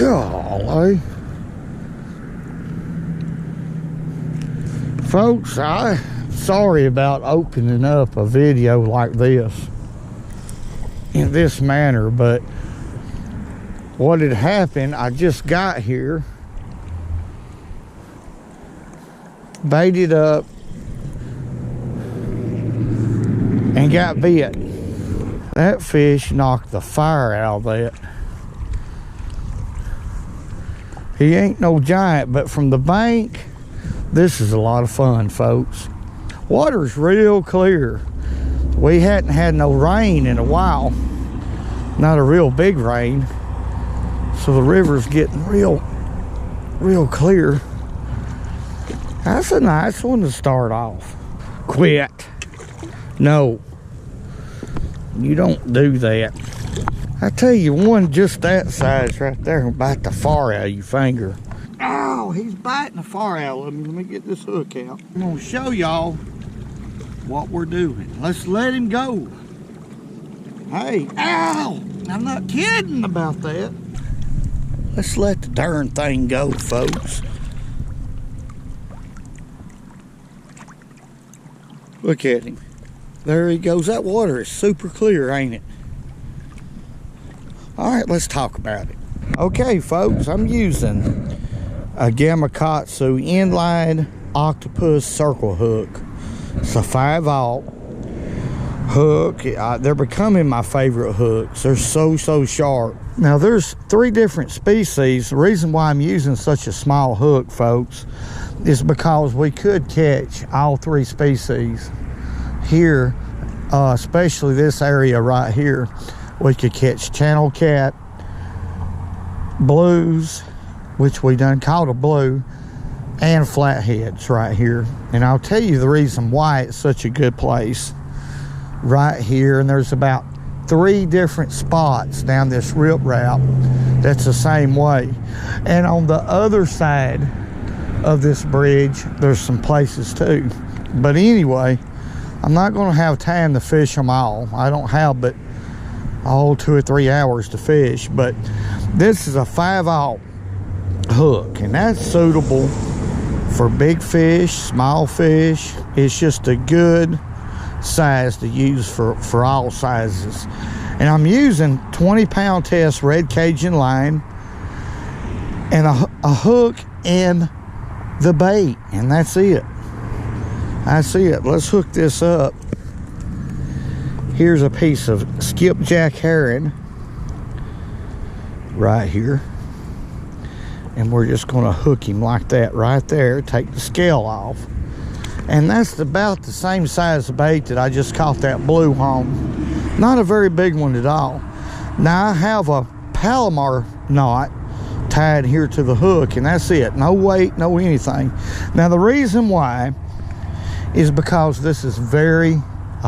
Golly. Folks, I'm sorry about opening up a video like this in this manner, but what had happened, I just got here, baited up, and got bit. That fish knocked the fire out of that. He ain't no giant, but from the bank, this is a lot of fun, folks. Water's real clear. We hadn't had no rain in a while. Not a real big rain. So the river's getting real clear. That's a nice one to start off. Quit. No. You don't do that. I tell you, one just that size right there will bite the far out of your finger. Ow, he's biting the far out of me. Let me get this hook out. I'm gonna show y'all what we're doing. Let's let him go. Hey, ow! I'm not kidding about that. Let's let the darn thing go, folks. Look at him. There he goes. That water is super clear, ain't it? All right, let's talk about it. Okay, folks, I'm using a Gamakatsu inline octopus circle hook. It's a 5/0 hook. They're becoming my favorite hooks. They're so sharp. Now, there's 3 different species. The reason why I'm using such a small hook, folks, is because we could catch all 3 species here, especially this area right here. We could catch channel cat, blues, which we done caught a blue, and flatheads right here. And I'll tell you the reason why it's such a good place right here. And there's about 3 different spots down this rip route that's the same way. And on the other side of this bridge, there's some places too. But anyway, I'm not going to have time to fish them all. I don't have but 2 or 3 hours to fish. But this is a 5/0 hook, and that's suitable for big fish, small fish. It's just a good size to use for all sizes. And I'm using 20-pound test red Cajun line and a hook and the bait, and that's it. That's it. Let's hook this up. Here's a piece of skipjack herring right here, and we're just going to hook him like that right there. Take the scale off, and that's about the same size bait that I just caught that blue on. Not a very big one at all. Now I have a Palomar knot tied here to the hook, and that's it. No weight, no anything. Now the reason why is because this is a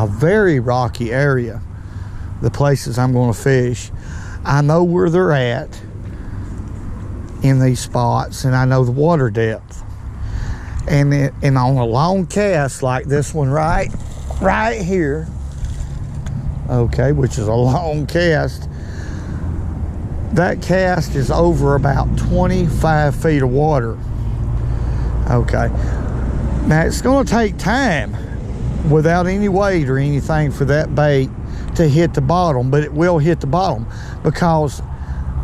very rocky area. The places I'm going to fish, I know where they're at in these spots, and I know the water depth. And on a long cast like this one right here, okay, which is a long cast, that cast is over about 25 feet of water. Okay, now it's going to take time without any weight or anything for that bait to hit the bottom, but it will hit the bottom because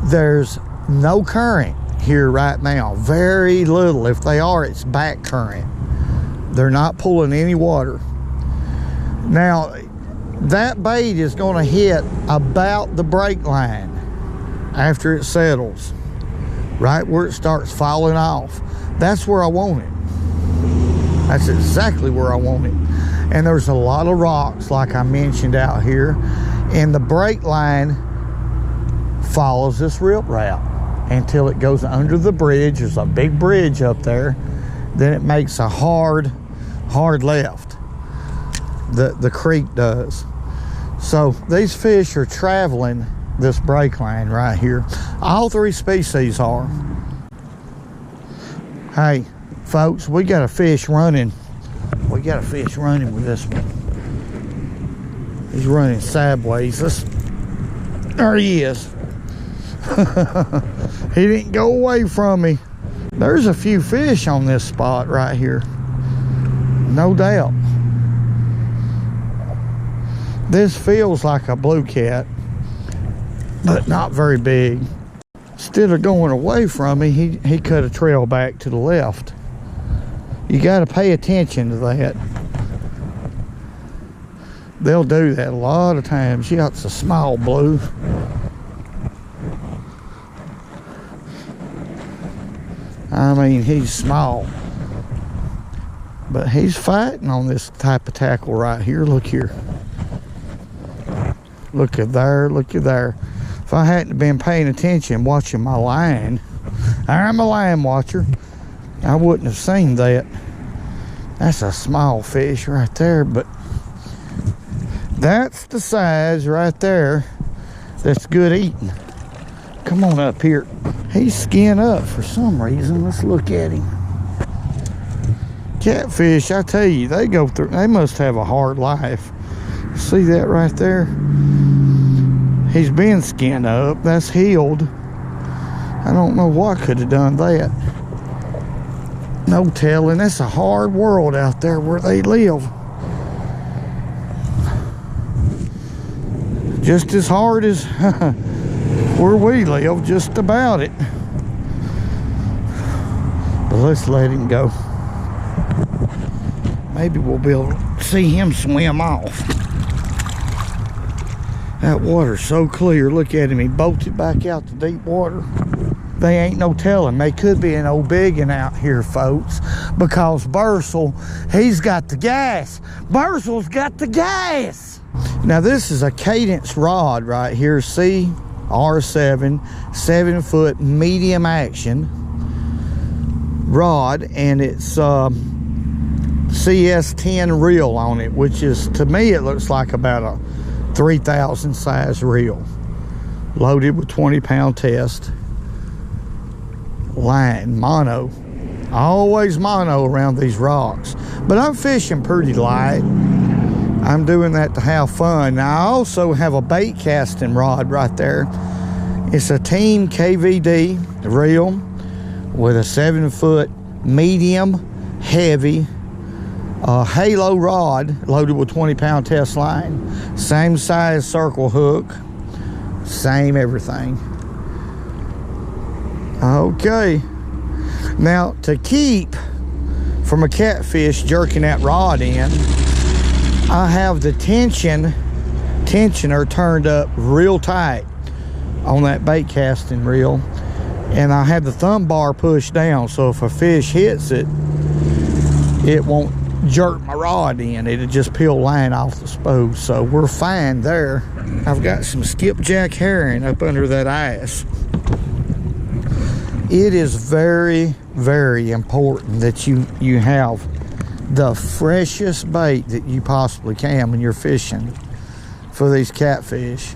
there's no current here right now. Very little. If they are, it's back current. They're not pulling any water. Now, that bait is going to hit about the break line after it settles, right where it starts falling off. That's where I want it. That's exactly where I want it. And there's a lot of rocks, like I mentioned out here, and the break line follows this rip route until it goes under the bridge. There's a big bridge up there. Then it makes a hard left. The creek does. So these fish are traveling this break line right here. All 3 species are. Hey, folks, we got a fish running. We got a fish running with this one. He's running sideways. There he is. He didn't go away from me. There's a few fish on this spot right here, no doubt. This feels like a blue cat, but not very big. Instead of going away from me, he cut a trail back to the left. You got to pay attention to that. They'll do that a lot of times. Yeah, it's a small blue. I mean, he's small, but he's fighting on this type of tackle right here. Look here. Look at there, look at there. If I hadn't been paying attention, watching my line, I'm a line watcher, I wouldn't have seen that. That's a small fish right there, but that's the size right there that's good eating. Come on up here. He's skinned up for some reason. Let's look at him. Catfish, I tell you, they go through, they must have a hard life. See that right there? He's been skinned up. That's healed. I don't know what could have done that. No telling. It's a hard world out there where they live. Just as hard as where we live, just about it. But let's let him go. Maybe we'll be able to see him swim off. That water's so clear. Look at him. He bolted back out to deep water. They ain't no telling. They could be an old biggin out here, folks, because Bursell, he's got the gas. Bursell's got the gas. Now, this is a cadence rod right here. See, R7, 7-foot medium action rod, and it's CS10 reel on it, which is, to me, it looks like about a 3,000 size reel, loaded with 20-pound test. Line, mono, always mono around these rocks, but I'm fishing pretty light. I'm doing that to have fun. Now, I also have a bait casting rod right there. It's a Team KVD reel with a 7-foot medium heavy halo rod loaded with 20-pound test line, same size circle hook, same everything. Okay, now to keep from a catfish jerking that rod in, I have the tensioner turned up real tight on that bait casting reel, and I have the thumb bar pushed down, so if a fish hits it, it won't jerk my rod in. It'll just peel line off the spose, so we're fine there. I've got some skipjack herring up under that ice. It is very, very important that you have the freshest bait that you possibly can when you're fishing for these catfish.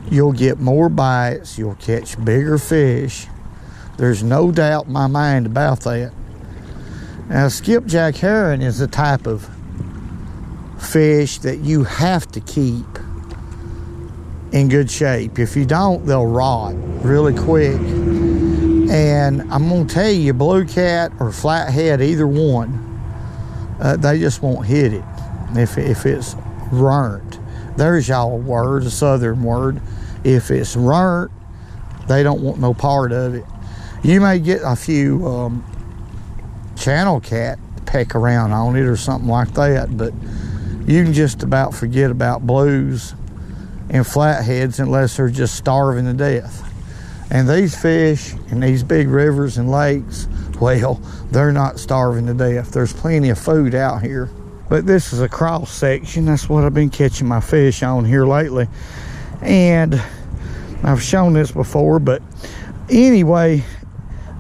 You'll get more bites, you'll catch bigger fish. There's no doubt in my mind about that. Now, skipjack herring is the type of fish that you have to keep in good shape. If you don't, they'll rot really quick. And I'm gonna tell you, blue cat or flathead, either one, they just won't hit it if it's runt. There's y'all word, a southern word. If it's runt, they don't want no part of it. You may get a few channel cat peck around on it or something like that, but you can just about forget about blues and flatheads unless they're just starving to death. And these fish in these big rivers and lakes, well, they're not starving to death. There's plenty of food out here. But this is a cross section. That's what I've been catching my fish on here lately. And I've shown this before, but anyway,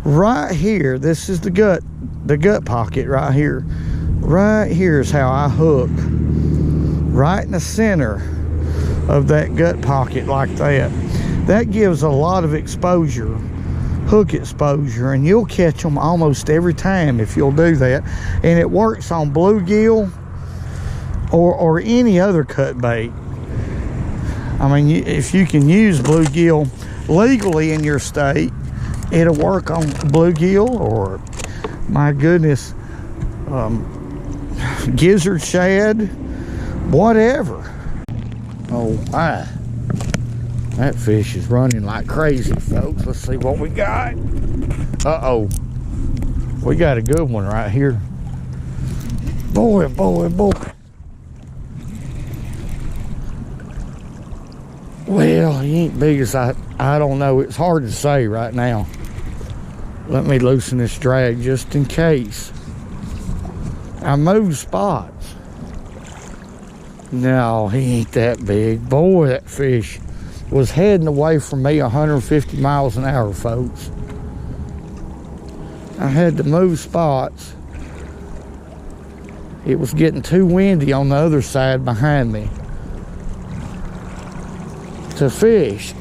right here, this is the gut pocket right here. Right here is how I hook. Right in the center of that gut pocket like that. That gives a lot of exposure, hook exposure, and you'll catch them almost every time if you'll do that. And it works on bluegill or any other cut bait. I mean, if you can use bluegill legally in your state, it'll work on bluegill or, my goodness, gizzard shad, whatever. Oh my, that fish is running like crazy, folks. Let's see what we got. Uh-oh, we got a good one right here. Boy, boy, boy. Well, he ain't big as I don't know. It's hard to say right now. Let me loosen this drag just in case. I moved spots. No, he ain't that big. Boy, that fish was heading away from me 150 miles an hour, folks. I had to move spots. It was getting too windy on the other side behind me to fish.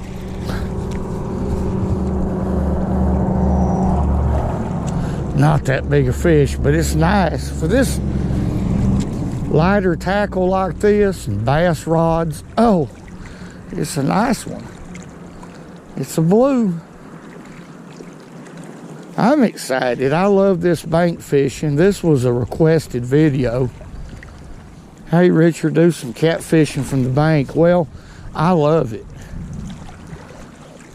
Not that big a fish, but it's nice for this lighter tackle like this and bass rods. Oh, it's a nice one. It's a blue. I'm excited. I love this bank fishing. This was a requested video. Hey Richard, do some catfishing from the bank. Well, I love it.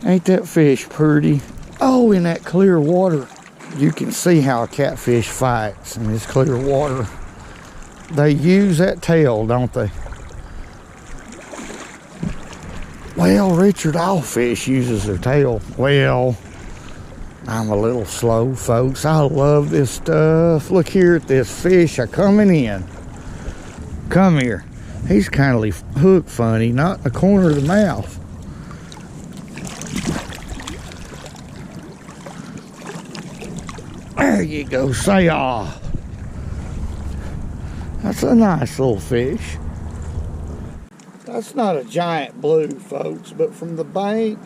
Ain't that fish pretty? Oh, in that clear water. You can see how a catfish fights in this clear water. They use that tail, don't they? Well, Richard, all fish uses their tail. Well, I'm a little slow, folks. I love this stuff. Look here at this fish coming in. Come here. He's kind of hooked funny, not in the corner of the mouth. There you go, say ah. That's a nice little fish. That's not a giant blue, folks, but from the bank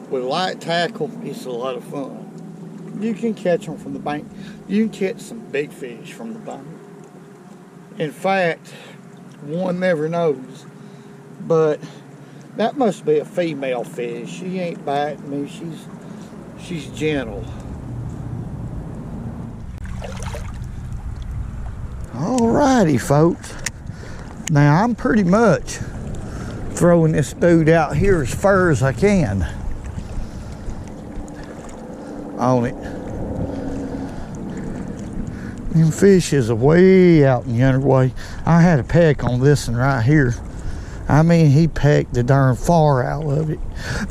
with light tackle, it's a lot of fun. You can catch them from the bank. You can catch some big fish from the bank. In fact, one never knows, but that must be a female fish. She ain't biting me. She's gentle. Alrighty, folks. Now I'm pretty much throwing this dude out here as far as I can on it. Them fish is way out in the underway. I had a peck on this one right here. I mean, he pecked the darn far out of it.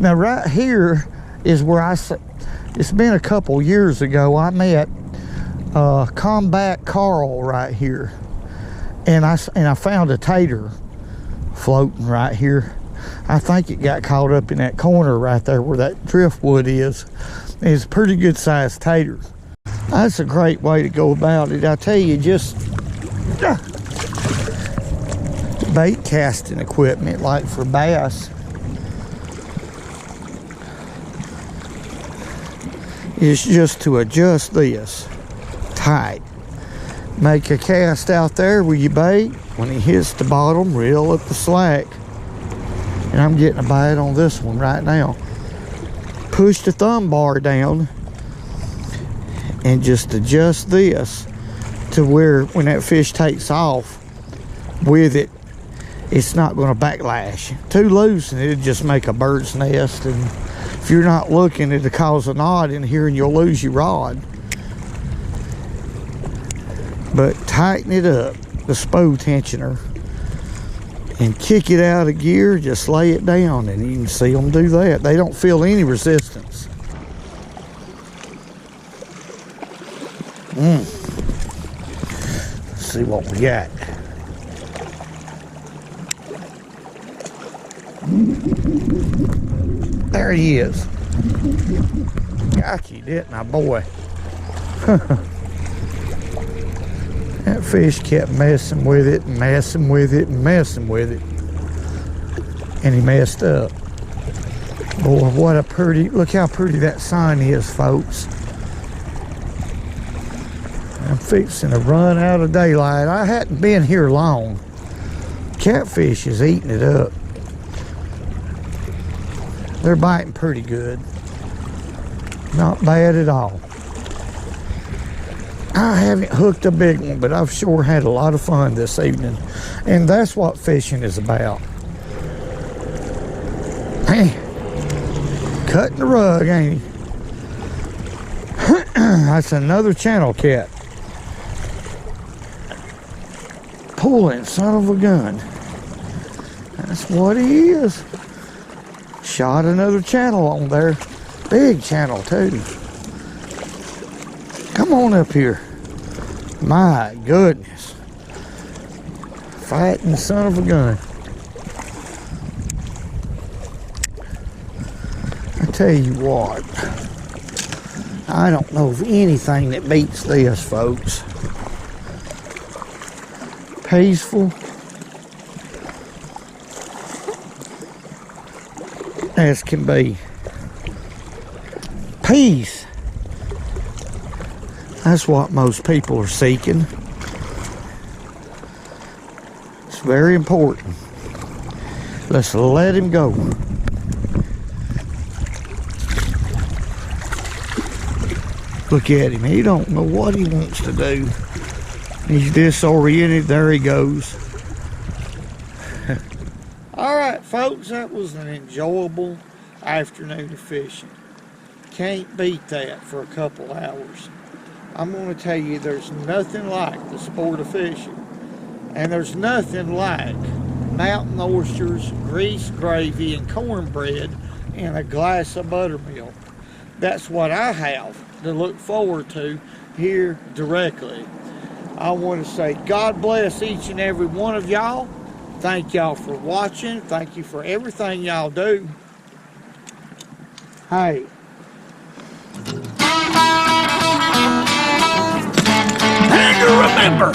Now right here is where it's been a couple years ago, I met Combat Carl right here, and I found a tater floating right here. I think it got caught up in that corner right there where that driftwood is. It's a pretty good sized tater. That's a great way to go about it. I tell you, just bait casting equipment like for bass is just to adjust this tight. Make a cast out there with your bait. When it hits the bottom, reel up the slack. And I'm getting a bite on this one right now. Push the thumb bar down and just adjust this to where when that fish takes off with it, it's not going to backlash. Too loose and it'll just make a bird's nest, and if you're not looking, it'll cause a knot in here and you'll lose your rod. But tighten it up, the spool tensioner, and kick it out of gear. Just lay it down, and you can see them do that. They don't feel any resistance. Let's see what we got. There he is. Got you, didn't I, boy? That fish kept messing with it, and messing with it, and messing with it. And he messed up. Boy, what a pretty, look how pretty that sun is, folks. I'm fixing to run out of daylight. I hadn't been here long. Catfish is eating it up. They're biting pretty good. Not bad at all. I haven't hooked a big one, but I've sure had a lot of fun this evening. And that's what fishing is about. Hey, cutting the rug, ain't he? That's another channel cat. Pulling son of a gun. That's what he is. Shot another channel on there. Big channel too. Come on up here. My goodness. Fighting son of a gun. I tell you what. I don't know of anything that beats this, folks. Peaceful as can be. Peace. That's what most people are seeking. It's very important. Let's let him go. Look at him. He don't know what he wants to do. He's disoriented. There he goes. All right, folks. That was an enjoyable afternoon of fishing. Can't beat that for a couple hours. I'm going to tell you, there's nothing like the sport of fishing. And there's nothing like mountain oysters, grease gravy, and cornbread and a glass of buttermilk. That's what I have to look forward to here directly. I want to say God bless each and every one of y'all. Thank y'all for watching. Thank you for everything y'all do. Hey. And remember,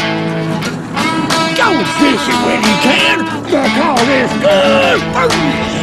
go fishing when you can, because it's good food.